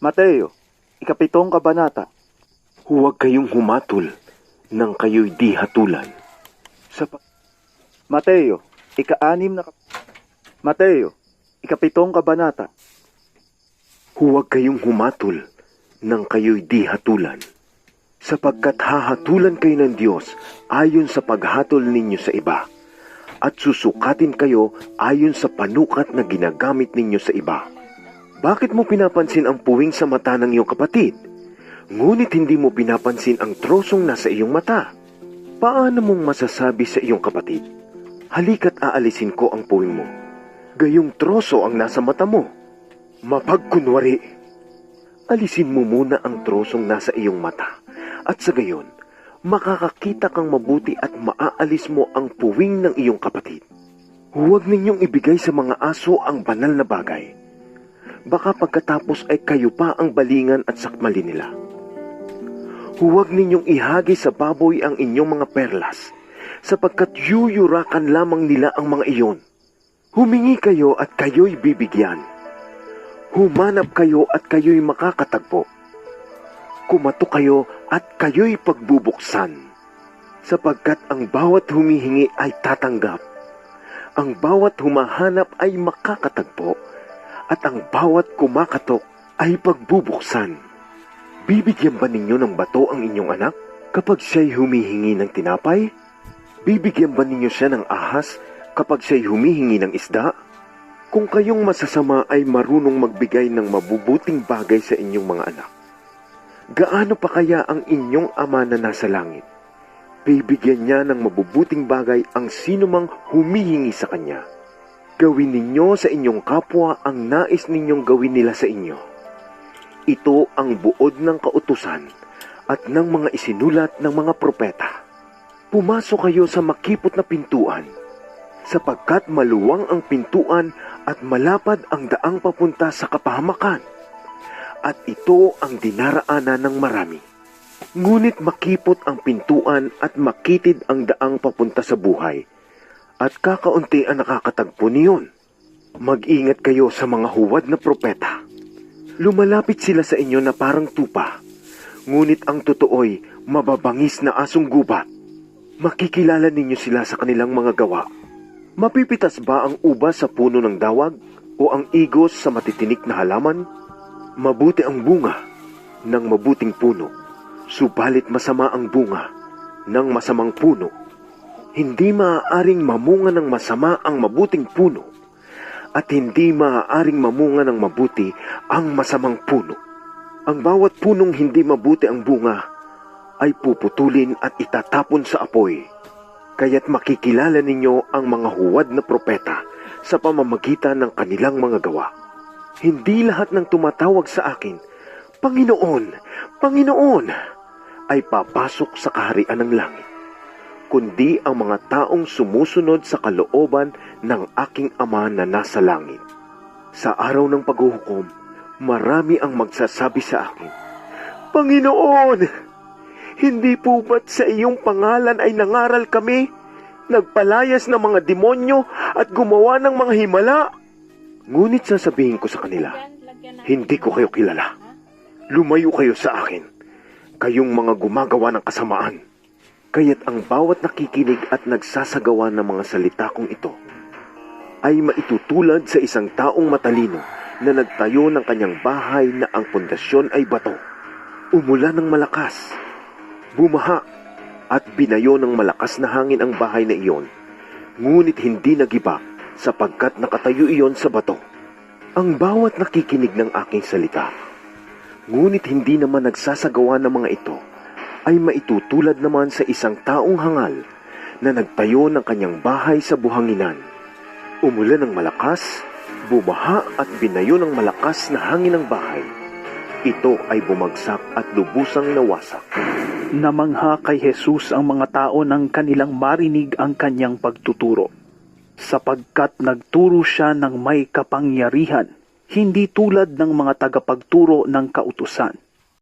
Mateo, ikapitong kabanata. Huwag kayong humatol nang kayo'y di hatulan. Mateo, Mateo, ikapitong kabanata. Huwag kayong humatol nang kayo'y di hatulan, sapagkat hahatulan kayo ng Diyos ayon sa paghatol ninyo sa iba, at susukatin kayo ayon sa panukat na ginagamit ninyo sa iba. Bakit mo pinapansin ang puwing sa mata ng iyong kapatid, ngunit hindi mo pinapansin ang trosong nasa iyong mata? Paano mong masasabi sa iyong kapatid, halika't aalisin ko ang puwing mo, gayong troso ang nasa mata mo? Mapagkunwari, alisin mo muna ang trosong nasa iyong mata, at sa gayon, makakakita kang mabuti at maaalis mo ang puwing ng iyong kapatid. Huwag ninyong ibigay sa mga aso ang banal na bagay. Baka pagkatapos ay kayo pa ang balingan at sakmalin nila. Huwag ninyong ihagi sa baboy ang inyong mga perlas, sapagkat yuyurakan lamang nila ang mga iyon. Humingi kayo at kayo'y bibigyan. Humanap kayo at kayo'y makakatagpo. Kumatok kayo at kayo'y pagbubuksan, sapagkat ang bawat humihingi ay tatanggap. Ang bawat humahanap ay makakatagpo, at ang bawat kumakatok ay pagbubuksan. Bibigyan ba ninyo ng bato ang inyong anak kapag siya'y humihingi ng tinapay? Bibigyan ba ninyo siya ng ahas kapag siya'y humihingi ng isda? Kung kayong masasama ay marunong magbigay ng mabubuting bagay sa inyong mga anak, gaano pa kaya ang inyong Ama na nasa langit? Bibigyan niya ng mabubuting bagay ang sinumang humihingi sa kanya. Gawin ninyo sa inyong kapwa ang nais ninyong gawin nila sa inyo. Ito ang buod ng kautusan at ng mga isinulat ng mga propeta. Pumasok kayo sa makipot na pintuan, sapagkat maluwang ang pintuan at malapad ang daang papunta sa kapahamakan, at ito ang dinaraanan ng marami. Ngunit makipot ang pintuan at makitid ang daang papunta sa buhay, at kakaunti ang nakakatagpo niyon. Mag-ingat kayo sa mga huwad na propeta. Lumalapit sila sa inyo na parang tupa, ngunit ang totoo'y mababangis na asong gubat. Makikilala ninyo sila sa kanilang mga gawa. Mapipitas ba ang ubas sa puno ng dawag o ang igos sa matitinik na halaman? Mabuti ang bunga ng mabuting puno, subalit masama ang bunga ng masamang puno. Hindi maaaring mamunga ng masama ang mabuting puno, at hindi maaaring mamunga ng mabuti ang masamang puno. Ang bawat punong hindi mabuti ang bunga ay puputulin at itatapon sa apoy. Kaya't makikilala ninyo ang mga huwad na propeta sa pamamagitan ng kanilang mga gawa. Hindi lahat ng tumatawag sa akin, Panginoon, Panginoon, ay papasok sa kaharian ng langit, kundi ang mga taong sumusunod sa kalooban ng aking Ama na nasa langit. Sa araw ng paghuhukom, marami ang magsasabi sa akin, Panginoon, hindi po ba't sa iyong pangalan ay nangaral kami, nagpalayas ng mga demonyo at gumawa ng mga himala? Ngunit sasabihin ko sa kanila, hindi ko kayo kilala. Lumayo kayo sa akin, kayong mga gumagawa ng kasamaan. Kaya't ang bawat nakikinig at nagsasagawa ng mga salita kong ito ay maitutulad sa isang taong matalino na nagtayo ng kanyang bahay na ang pundasyon ay bato. Umulan ng malakas, bumaha, at binayo ng malakas na hangin ang bahay na iyon, ngunit hindi nagiba sapagkat nakatayo iyon sa bato. Ang bawat nakikinig ng aking salita, ngunit hindi naman nagsasagawa ng mga ito, ay maitutulad naman sa isang taong hangal na nagtayo ng kanyang bahay sa buhanginan. Umulan ng malakas, bumaha at binayo ng malakas na hangin ang bahay. Ito ay bumagsak at lubusang nawasak. Namangha kay Jesus ang mga tao nang kanilang marinig ang kanyang pagtuturo, sapagkat nagturo siya ng may kapangyarihan, hindi tulad ng mga tagapagturo ng kautusan.